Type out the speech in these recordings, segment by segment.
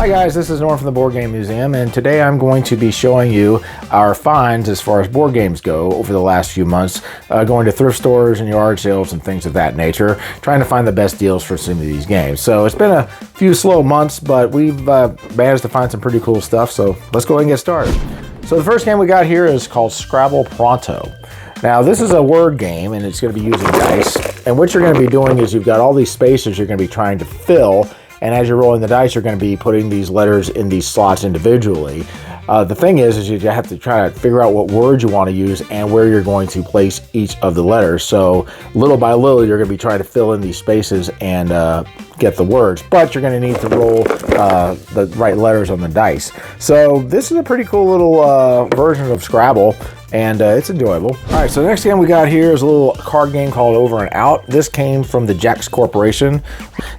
Hi guys, this is Norm from the Board Game Museum, and today I'm going to be showing you our finds as far as board games go over the last few months, going to thrift stores and yard sales and things of that nature, trying to find the best deals for some of these games. So it's been a few slow months, but we've managed to find some pretty cool stuff, so let's go ahead and get started. So the first game we got here is called Scrabble Pronto. Now this is a word game and it's going to be using dice, and what you're going to be doing is you've got all these spaces you're going to be trying to fill. And as you're rolling the dice, you're going to be putting these letters in these slots individually. The thing is you have to try to figure out what words you want to use and where you're going to place each of the letters. So little by little, you're going to be trying to fill in these spaces and get the words. But you're going to need to roll the right letters on the dice. So this is a pretty cool little version of Scrabble. And it's enjoyable. All right, so the next game we got here is a little card game called Over and Out. This came from the Jax Corporation.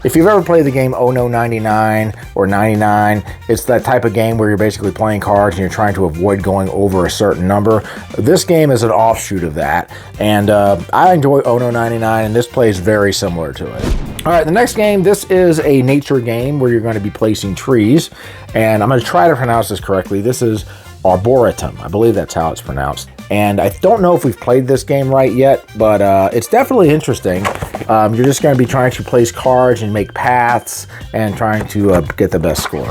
If you've ever played the game Oh No 99 or 99, it's that type of game where you're basically playing cards and you're trying to avoid going over a certain number. This game is an offshoot of that. And I enjoy Oh No 99, and this plays very similar to it. All right, the next game, this is a nature game where you're going to be placing trees. And I'm going to try to pronounce this correctly. This is Arboretum. I believe that's how it's pronounced. And I don't know if we've played this game right yet, but it's definitely interesting. You're just going to be trying to place cards and make paths and trying to get the best score.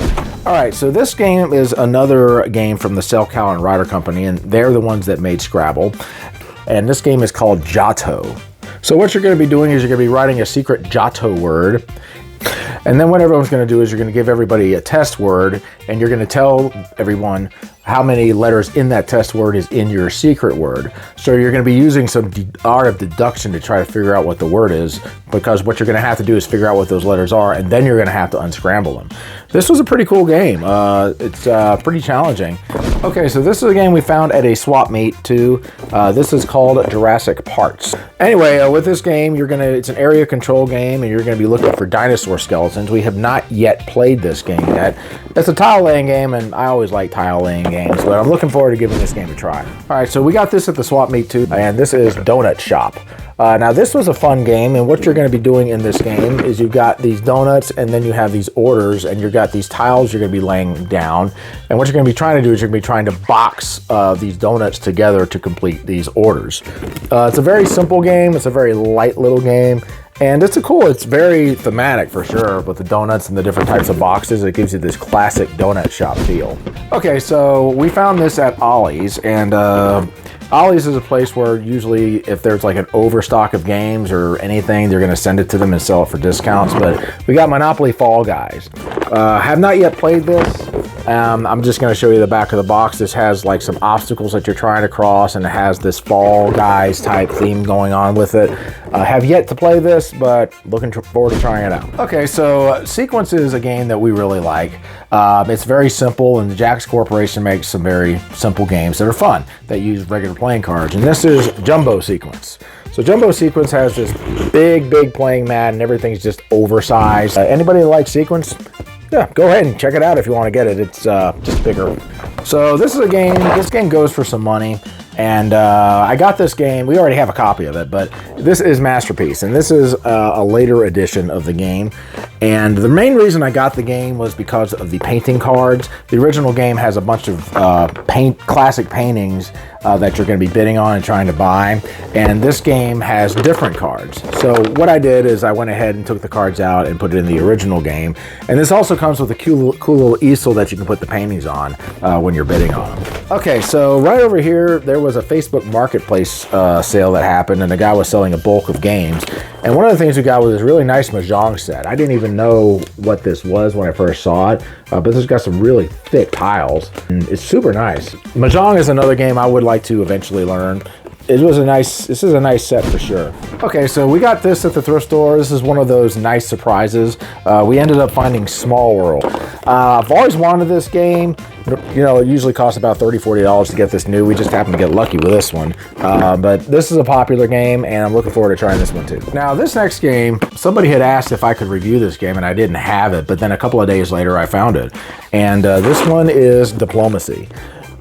All right, so this game is another game from the Cell Cow and Ryder Company, and they're the ones that made Scrabble. And this game is called Giotto. So what you're going to be doing is you're going to be writing a secret Giotto word. And then what everyone's going to do is you're going to give everybody a test word, and you're going to tell everyone how many letters in that test word is in your secret word. So you're going to be using some art of deduction to try to figure out what the word is, because what you're going to have to do is figure out what those letters are, and then you're going to have to unscramble them. This was a pretty cool game. It's pretty challenging. Okay, so this is a game we found at a swap meet too. This is called Jurassic Parts. Anyway, with this game, it's an area control game, and you're going to be looking for dinosaur skeletons. We have not yet played this game yet. It's a tile laying game, and I always like tile laying games, but I'm looking forward to giving this game a try. All right, so we got this at the swap meet too, and this is Donut Shop. Now this was a fun game, and what you're going to be doing in this game is you've got these donuts, and then you have these orders, and you've got these tiles you're going to be laying down, and what you're going to be trying to do is you're going to be trying to box these donuts together to complete these orders. It's a very simple game. It's a very light little game. And it's very thematic for sure, with the donuts and the different types of boxes. It gives you this classic donut shop feel. Okay, so we found this at Ollie's, and Ollie's is a place where usually if there's like an overstock of games or anything, they're going to send it to them and sell it for discounts. But we got Monopoly Fall Guys. Have not yet played this. I'm just going to show you the back of the box. This has like some obstacles that you're trying to cross, and it has this Fall Guys type theme going on with it. Have yet to play this, but looking forward to trying it out. Okay, so Sequence is a game that we really like. It's very simple, and the Jax Corporation makes some very simple games that are fun, that use regular playing cards. And this is Jumbo Sequence. So Jumbo Sequence has this big playing mat, and everything's just oversized. Anybody that likes Sequence? Yeah, go ahead and check it out if you want to get it. It's just bigger. So this is a game. This game goes for some money. And I got this game. We already have a copy of it, but this is Masterpiece, and this is a later edition of the game. And the main reason I got the game was because of the painting cards. The original game has a bunch of classic paintings that you're going to be bidding on and trying to buy. And this game has different cards. So what I did is I went ahead and took the cards out and put it in the original game. And this also comes with a cool little easel that you can put the paintings on when you're bidding on them. Okay, so right over here, there was a Facebook Marketplace sale that happened, and the guy was selling a bulk of games. And one of the things we got was this really nice Mahjong set. I didn't even know what this was when I first saw it, but this has got some really thick tiles, and it's super nice. Mahjong is another game I would like to eventually learn. This is a nice set for sure. Okay, so we got this at the thrift store. This is one of those nice surprises. We ended up finding Small World. I've always wanted this game. You know, it usually costs about $30, $40 to get this new. We just happened to get lucky with this one. But this is a popular game, and I'm looking forward to trying this one too. Now, this next game, somebody had asked if I could review this game, and I didn't have it, but then a couple of days later, I found it. And this one is Diplomacy.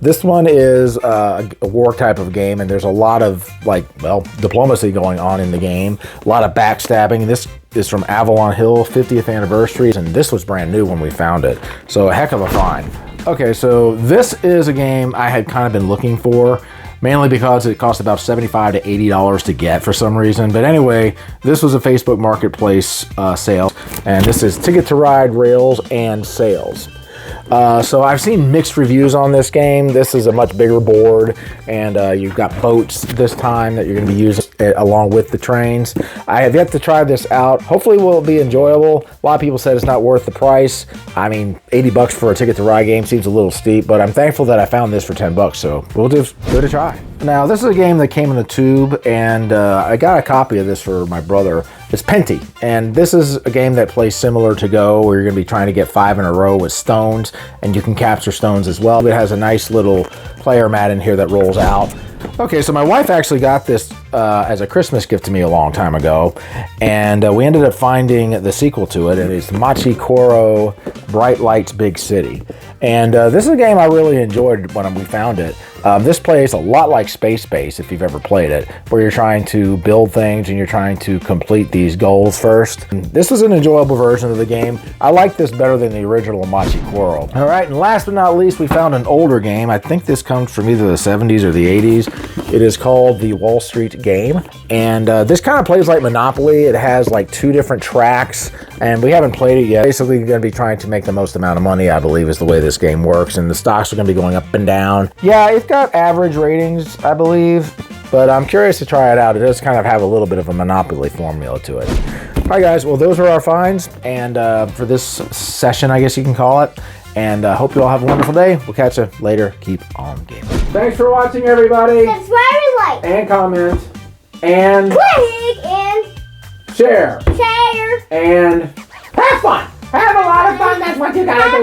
This one is a war type of game, and there's a lot of, diplomacy going on in the game. A lot of backstabbing. This is from Avalon Hill 50th anniversary, and this was brand new when we found it. So a heck of a find. Okay, so this is a game I had kind of been looking for, mainly because it cost about $75 to $80 to get for some reason. But anyway, this was a Facebook Marketplace sale, and this is Ticket to Ride, Rails, and Sails. So I've seen mixed reviews on this game. This is a much bigger board, and you've got boats this time that you're going to be using along with the trains. I have yet to try this out. Hopefully will be enjoyable. A lot of people said it's not worth the price. I mean, 80 bucks for a Ticket to Ride game seems a little steep, but I'm thankful that I found this for 10 bucks, so we'll give it a try. Now, this is a game that came in a tube, and I got a copy of this for my brother. It's Penty, and this is a game that plays similar to Go, where you're going to be trying to get 5 in a row with stones, and you can capture stones as well. It has a nice little player mat in here that rolls out. Okay, so my wife actually got this as a Christmas gift to me a long time ago, and we ended up finding the sequel to it, and it's Machi Koro Bright Lights Big City. And this is a game I really enjoyed when we found it. This plays a lot like Space Base, if you've ever played it, where you're trying to build things and you're trying to complete these goals first. And this was an enjoyable version of the game. I like this better than the original Machi Koro. All right, and last but not least, we found an older game. I think this comes from either the 70s or the 80s. It is called the Wall Street Game, and this kind of plays like Monopoly. It has like 2 different tracks, and we haven't played it yet. Basically, you're going to be trying to make the most amount of money, I believe, is the way this game works, and the stocks are going to be going up and down. Yeah, it's got average ratings, I believe, but I'm curious to try it out. It does kind of have a little bit of a Monopoly formula to it. All right, guys, well, those are our finds, and for this session, I guess you can call it, and hope you all have a wonderful day. We'll catch you later. Keep on gaming. Thanks for watching, everybody. Subscribe and like. And comment. And click and share. Share. And have fun. Have a lot of fun. That's what you gotta do.